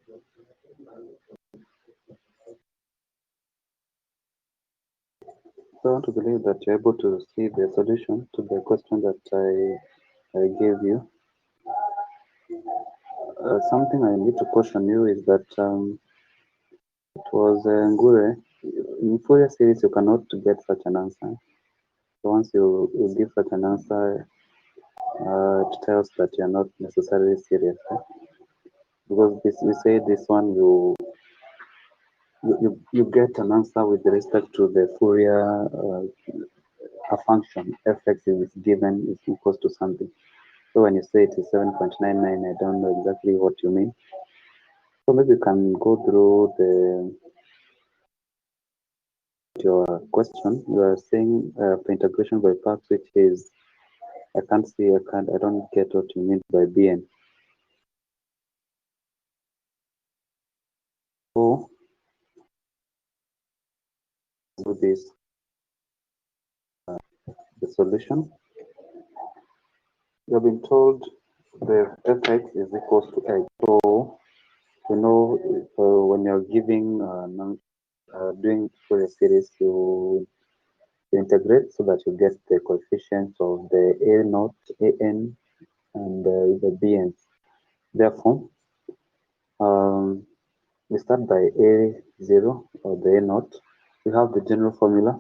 So I want to believe that you're able to see the solution to the question that I gave you. Something I need to caution you is that it was Ngure. In Fourier series, you cannot get such an answer. So once you give such an answer, it tells that you're not necessarily serious. Because we say this one, you get an answer with respect to the Fourier a function fx is given is equals to something. So when you say it is 7.99, I don't know exactly what you mean. So maybe you can go through your question. You are saying for integration by parts, which is I don't get what you mean by bn. So do this the solution. You have been told the fx is equals to x. So you know when you're giving doing Fourier series, you integrate so that you get the coefficients of the a naught, an, and the bn's. Therefore, we start by a0 or the a naught. We have the general formula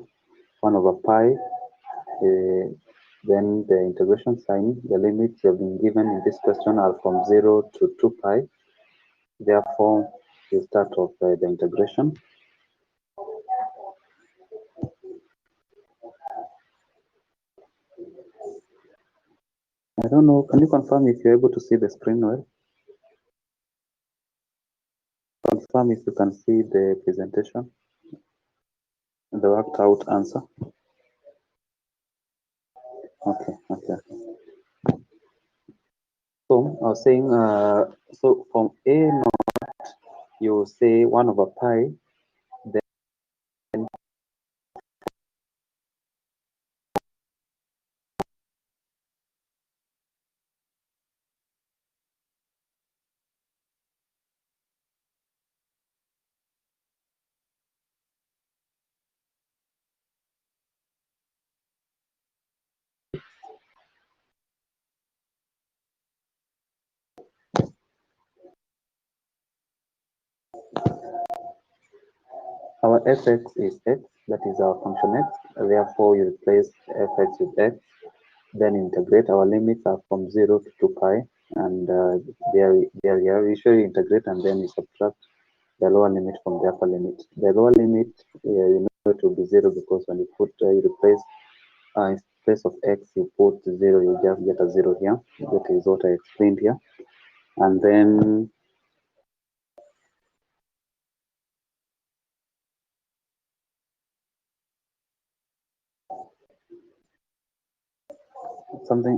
1 over pi. Then the integration sign, the limits you have been given in this question are from 0 to 2 pi. Therefore, you start off the integration. I don't know, can you confirm if you're able to see the screen well? Confirm if you can see the presentation, the worked out answer. Okay. So I was saying, so from a naught, you say 1 over pi, then our fx is x, that is our function x. Therefore, you replace fx with x, then integrate. Our limits are from 0 to 2 pi, and there we usually integrate and then you subtract the lower limit from the upper limit. The lower limit, you know it will be 0 because when you put, you replace in place of x, you put 0, you just get a 0 here. That is what I explained here. And then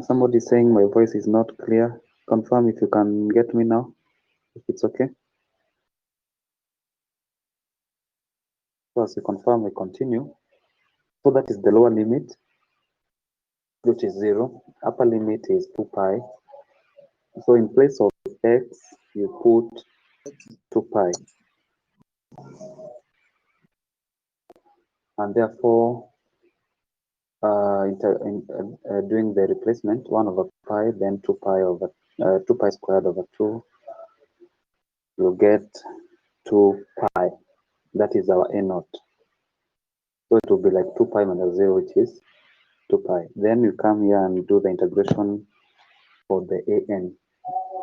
somebody saying my voice is not clear. Confirm if you can get me now, if it's okay. So as you confirm, we continue. So that is the lower limit, which is 0. Upper limit is 2 pi. So in place of x, you put 2 pi. And therefore, doing the replacement, 1 over pi, then 2 pi over 2 pi squared over 2, you get 2 pi. That is our a naught. So it will be like 2 pi minus 0, which is 2 pi. Then you come here and do the integration for the an.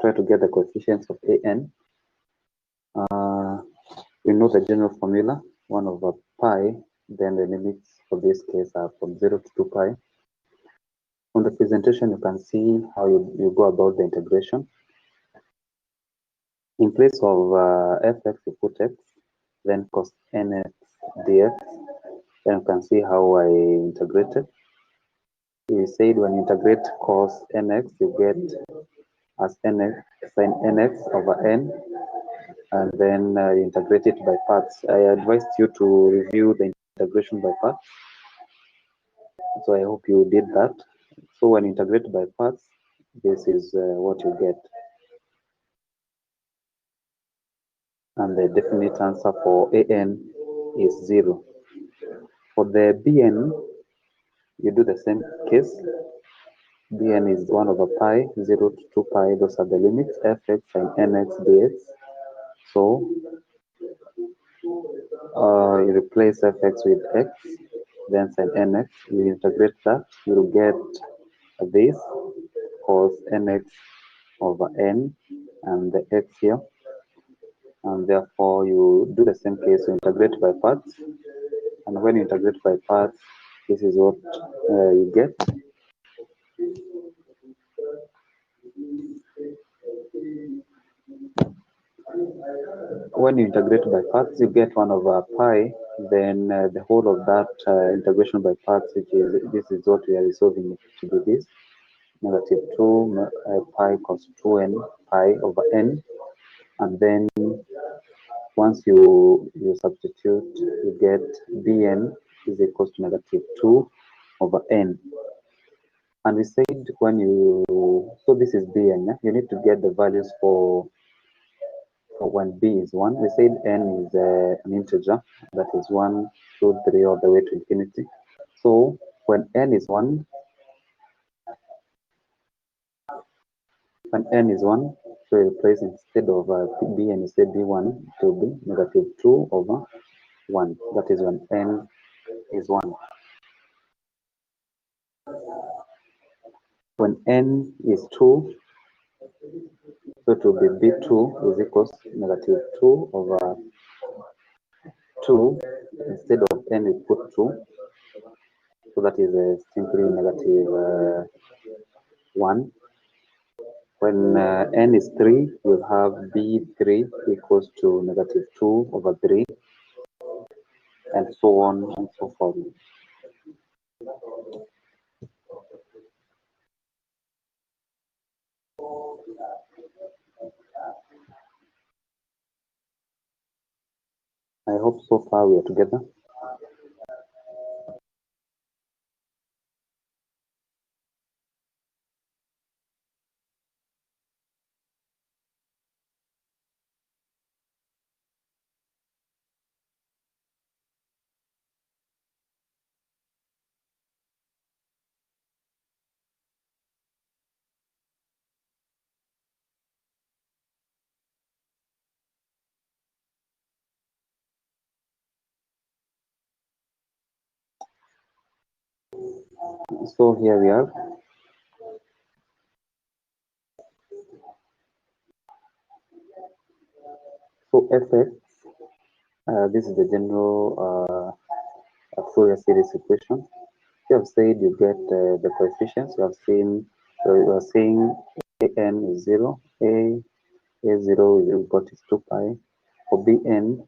Try to get the coefficients of an. We know the general formula, 1 over pi, then the limits for this case are from 0 to 2 pi. On the presentation, you can see how you go about the integration. In place of fx, you put x, then cos nx dx. Then you can see how I integrated. We said when you integrate cos nx, you get as nx, sin nx over n, and then you integrate it by parts. I advised you to review the integration by parts. So I hope you did that. So when you integrate by parts, this is what you get. and the definite answer for an is 0. For the bn, you do the same case. Bn is 1 over pi, 0 to 2 pi, those are the limits, fx and nx dx. So you replace fx with x, then sin nx, you integrate that, you'll get this cos nx over n and the x here, and therefore you do the same case, you integrate by parts, and when you integrate by parts, this is what you get. When you integrate by parts, you get 1 over pi, then the whole of that integration by parts, which is, this is what we are resolving to do this, negative 2 pi cos 2n pi over n, and then once you substitute, you get bn is equals to negative 2 over n. And we said when you, so this is bn, you need to get the values for when b is 1. We said n is an integer, that is 1, 2, 3, all the way to infinity. So when n is 1, so you replace instead of bn, you say b1, it will be negative 2 over 1. That is when n is 1. When n is 2, so it will be b2 is equals negative 2 over 2. Instead of n, we put 2. So that is simply negative 1. When n is 3, you'll have b3 equals to negative 2 over 3, and so on and so forth. I hope so far we are together. So here we are. So fx, this is the general Fourier series equation. You have said you get the coefficients. You have seen, you are saying an is 0, a0 is got is 2 pi. For bn,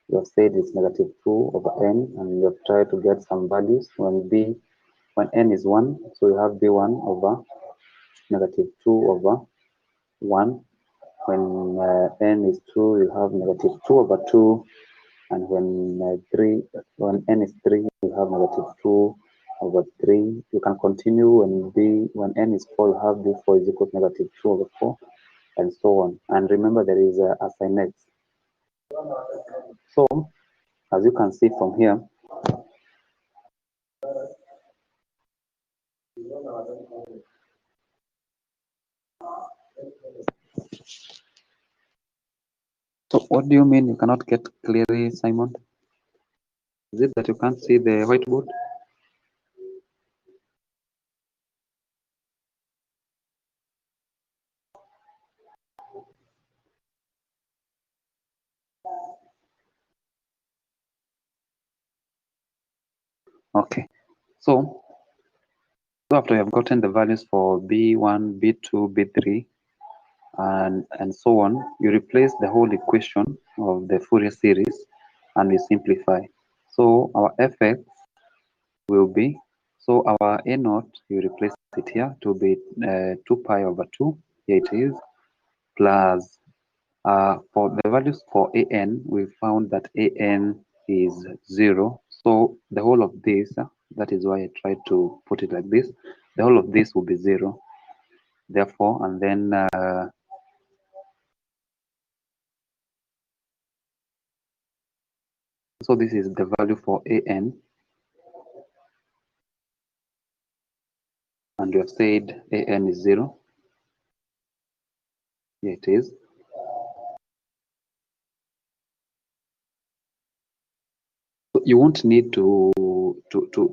you have said it's negative 2 over n, and you have tried to get some values when n is 1, so you have b1 over negative 2 over 1. When n is 2, you have negative 2 over 2, and when n is 3, you have negative 2 over 3. You can continue when n is 4, you have b4 is equal to negative 2 over 4, and so on. And remember, there is a sin x. So, as you can see from here, so what do you mean you cannot get clearly, Simon? Is it that you can't see the whiteboard? Okay. So after you have gotten the values for b1, b2, b3, and so on, you replace the whole equation of the Fourier series and we simplify. So our fx will be, so our a naught, you replace it here to be 2 pi over 2, here it is, plus for the values for an, we found that an is 0. So the whole of this, that is why I tried to put it like this, the whole of this will be 0. Therefore, and then So this is the value for an, and we have said an is 0. Here it is. So you won't need to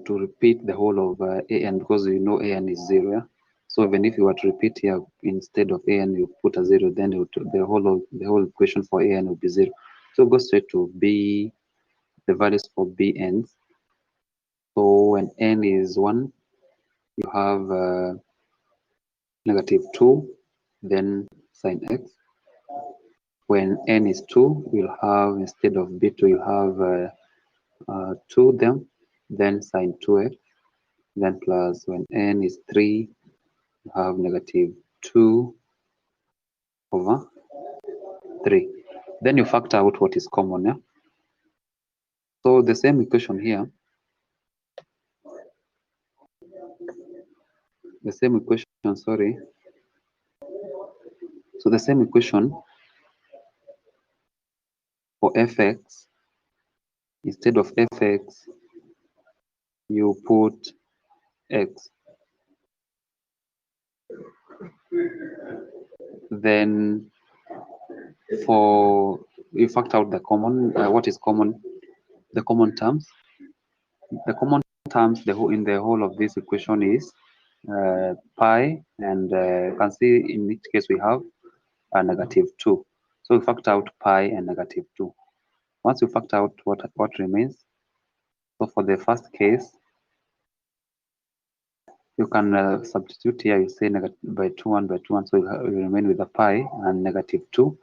repeat the whole of an, because you know an is 0. Yeah? So even if you were to repeat here, instead of an you put a 0, then the whole equation for an will be 0. So go straight to b, the values for bn. So when n is 1, you have -2, then sine x. When n is 2, you'll have, instead of b2, you have 2 them, then sine 2x, then plus when n is 3, you have -2 over 3. Then you factor out what is common. Yeah? So the same equation here, the same equation, sorry. So the same equation for fx, instead of fx, you put x. Then for, you factor out the common, what is common, the common terms. The common terms in the whole of this equation is pi, and you can see in each case we have a -2. So we factor out pi and -2. Once you factor out what remains, so for the first case, you can substitute here. You say by 2 1 by 2 1, so you remain with a pi and -2.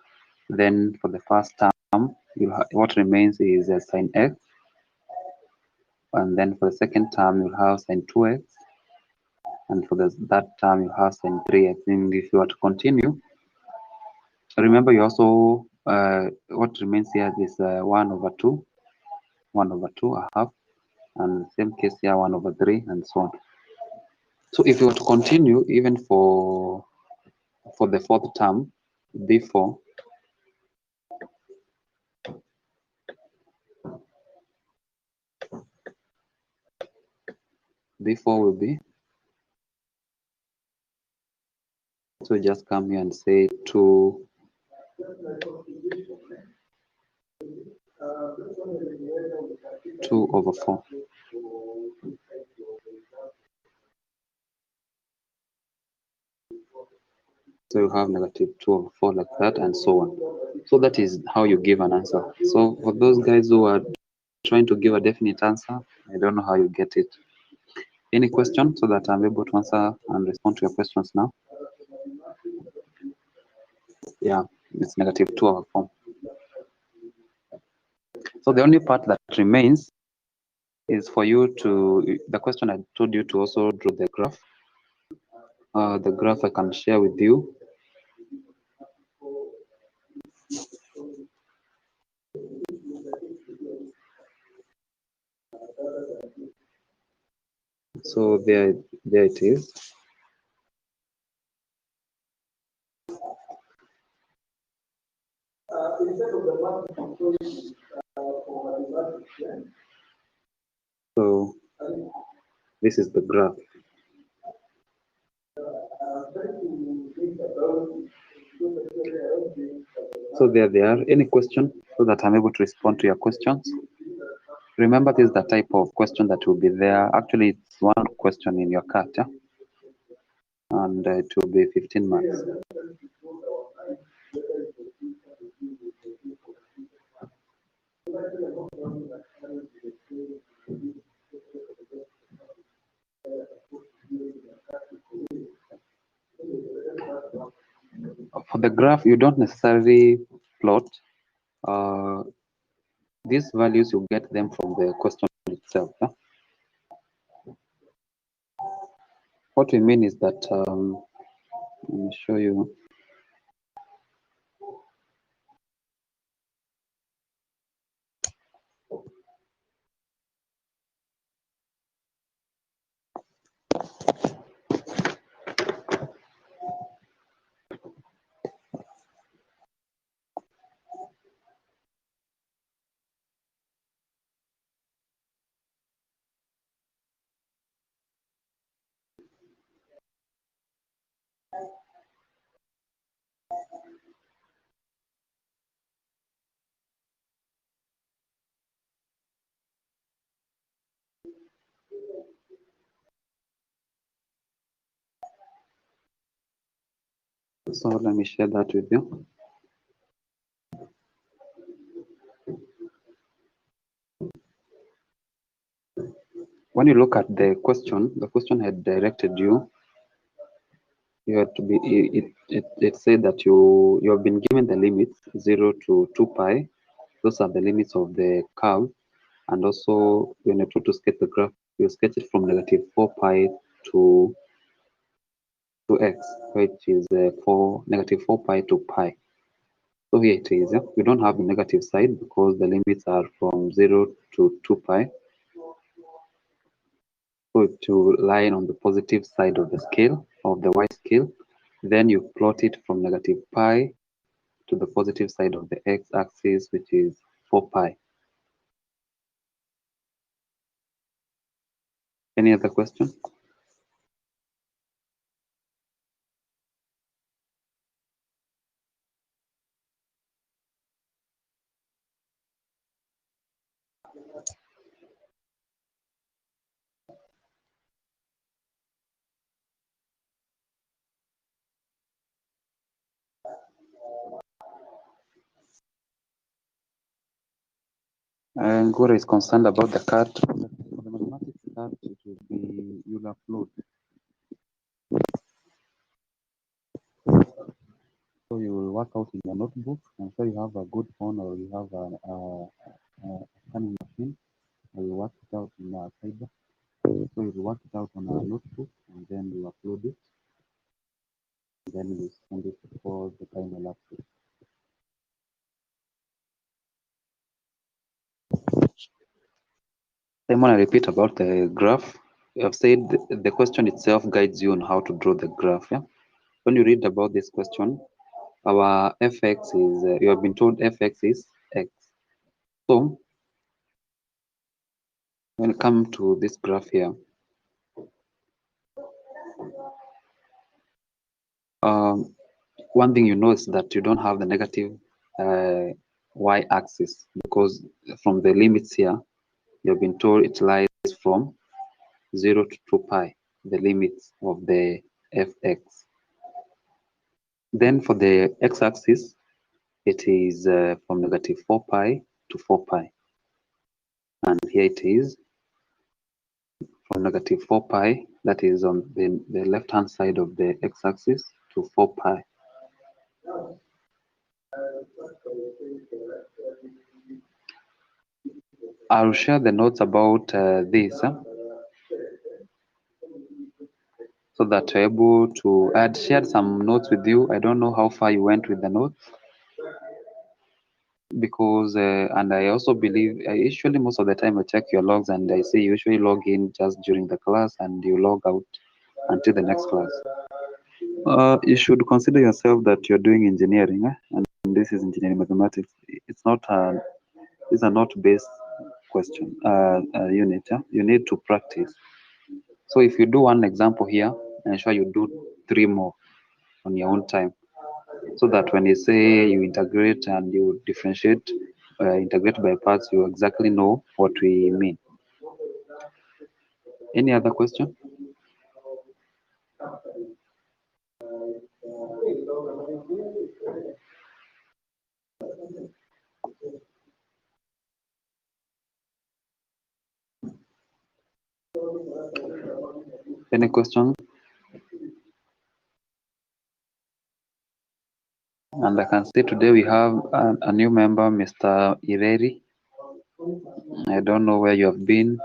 Then for the first term, what remains is sine x, and then for the second term you'll have sine 2x, and for that term you have sine 3x. And if you are to continue, remember you also what remains here is 1 over 2, 1 over 2, a half, and same case here 1 over 3, and so on. So if you were to continue, even for the fourth term, b4, will be, so just come here and say 2 over 4. So you have -2 over 4 like that, and so on. So that is how you give an answer. So for those guys who are trying to give a definite answer, I don't know how you get it. Any question, so that I'm able to answer and respond to your questions now? Yeah, it's -2 over 4. So the only part that remains is for you to, the question I told you to also draw the graph. The graph I can share with you. So there it is. So this is the graph. So there they are. Any question, so that I'm able to respond to your questions? Remember, this is the type of question that will be there. Actually, it's one question in your card, yeah? And it will be 15 marks. For the graph, you don't necessarily plot. These values, you get them from the question itself. Yeah? What we mean is that, let me show you. So let me share that with you. When you look at the question had directed you. You have to be. It said that you have been given the limits 0 to 2 pi. Those are the limits of the curve, and also when you try to sketch the graph, you sketch it from negative 4 pi to x, which is negative 4 pi to pi. So here it is. We don't have the negative side because the limits are from 0 to 2 pi. So to lie on the positive side of the scale, of the y scale, then you plot it from negative pi to the positive side of the x-axis, which is 4 pi. Any other question? Gura is concerned about the cut. For the mathematics cut, it will be you'll upload. So you will work out in your notebook. I'm sure you have a good phone or you have a scanning machine. Or you work it out in a cyber. So you work it out on a notebook and then you upload it. And then you send it for the time elapsed. I'm going to repeat about the graph. I've said the question itself guides you on how to draw the graph. Yeah? When you read about this question, our fx is, you have been told fx is x. So when you come to this graph here, one thing you know is that you don't have the negative y-axis because from the limits here, you've been told it lies from 0 to 2 pi, the limits of the fx. Then for the x-axis, it is from negative 4 pi to 4 pi. And here it is from negative 4 pi, that is on the left-hand side of the x-axis, to 4 pi. I'll share the notes about this so that you're able to. I had shared some notes with you. I don't know how far you went with the notes because, and I also believe, I usually most of the time I check your logs and I see you usually log in just during the class and you log out until the next class. You should consider yourself that you're doing engineering, and this is engineering mathematics. It's not these are not base question unit. You need to practice. So if you do one example here, ensure you do 3 more on your own time, so that when you say you integrate and you differentiate, integrate by parts, you exactly know what we mean. Any other question? Any question? And I can see today we have a new member, Mr. Ireri. I don't know where you have been.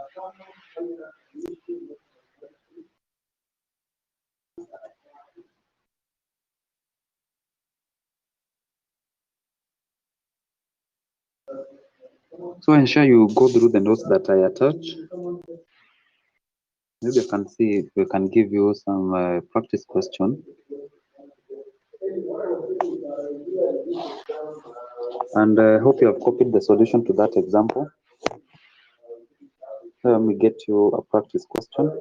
So ensure you go through the notes that I attach. Maybe I can see if we can give you some practice question. And I hope you have copied the solution to that example. Let me get you a practice question.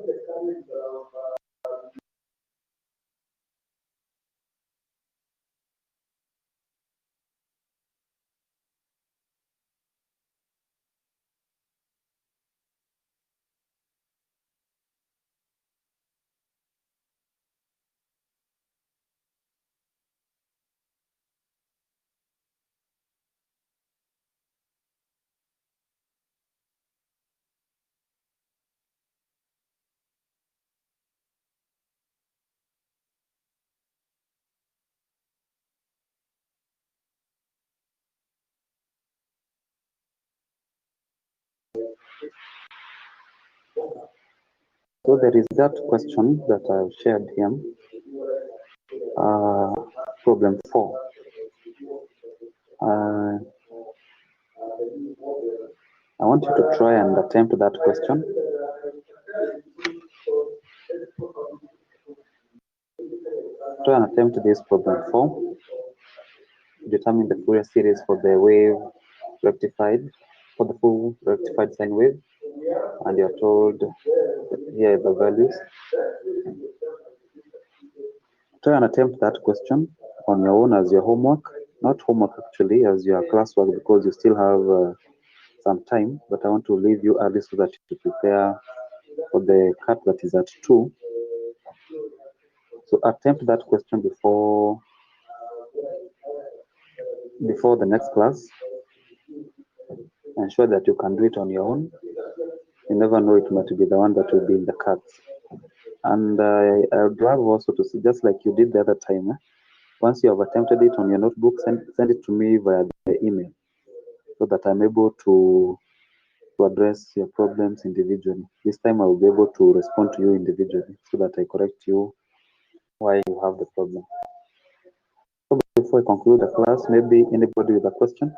So there is that question that I've shared here. Problem 4. I want you to try and attempt that question. Try and attempt this problem 4. Determine the Fourier series for the wave rectified, for the full rectified sine wave, and you're told here are the values. Try and attempt that question on your own as your homework. Not homework actually, as your classwork, because you still have some time, but I want to leave you early so that you prepare for the cut that is at 2. So attempt that question before the next class. Ensure that you can do it on your own. You never know, it might be the one that will be in the cuts. And I would love also to see, just like you did the other time, once you have attempted it on your notebook, send it to me via the email so that I'm able to address your problems individually. This time I will be able to respond to you individually so that I correct you why you have the problem. So before I conclude the class, maybe anybody with a question?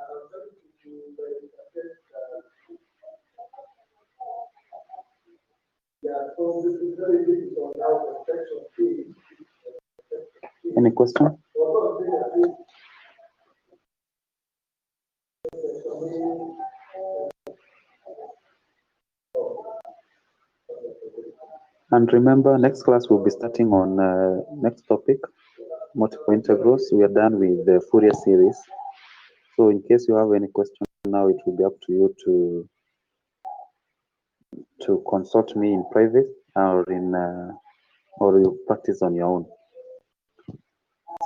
Any question? And remember, next class we'll be starting on next topic, multiple integrals. We are done with the Fourier series. So in case you have any question now, it will be up to you to consult me in private or you practice on your own.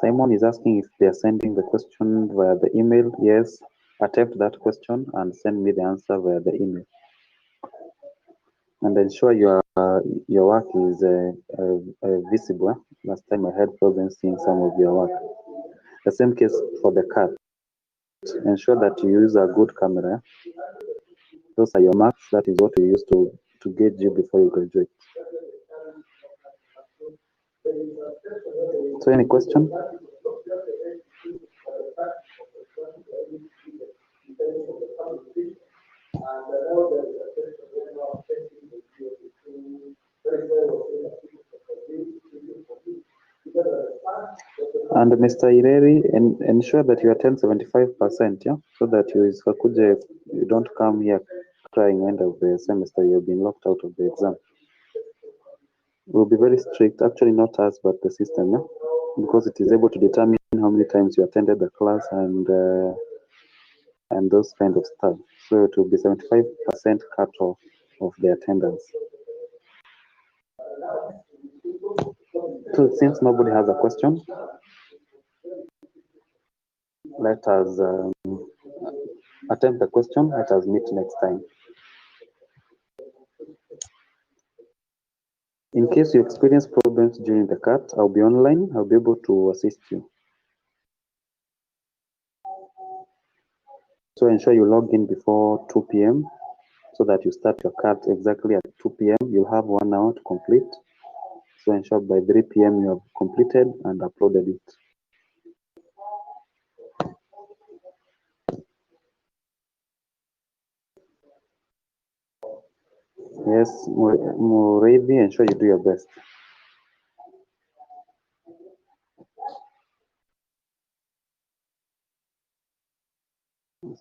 Simon is asking if they are sending the question via the email. Yes, attempt that question and send me the answer via the email. And ensure your work is visible. Last time I had problems seeing some of your work. The same case for the cut. Ensure that you use a good camera. Those are your marks. That is what you use to gauge you before you graduate. So any question? And Mr. Ireri, ensure that you attend 75%, yeah, so that you don't come here crying end of the semester you've been locked out of the exam. We'll be very strict, actually not us, but the system, yeah, because it is able to determine how many times you attended the class and those kind of stuff. So it will be 75% cutoff of the attendance. So since nobody has a question, let us attempt the question. Let us meet next time. In case you experience problems during the cut, I'll be online. I'll be able to assist you. So ensure you log in before 2 p.m. so that you start your cut exactly at 2 p.m. You'll have 1 hour to complete. So ensure by 3 p.m. you have completed and uploaded it. Yes, Mureithi, ensure you do your best.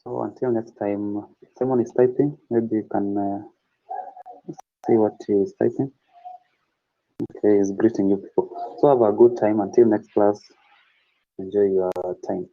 So until next time, if someone is typing, maybe you can see what he is typing. Okay, he's greeting you people. So have a good time until next class. Enjoy your time.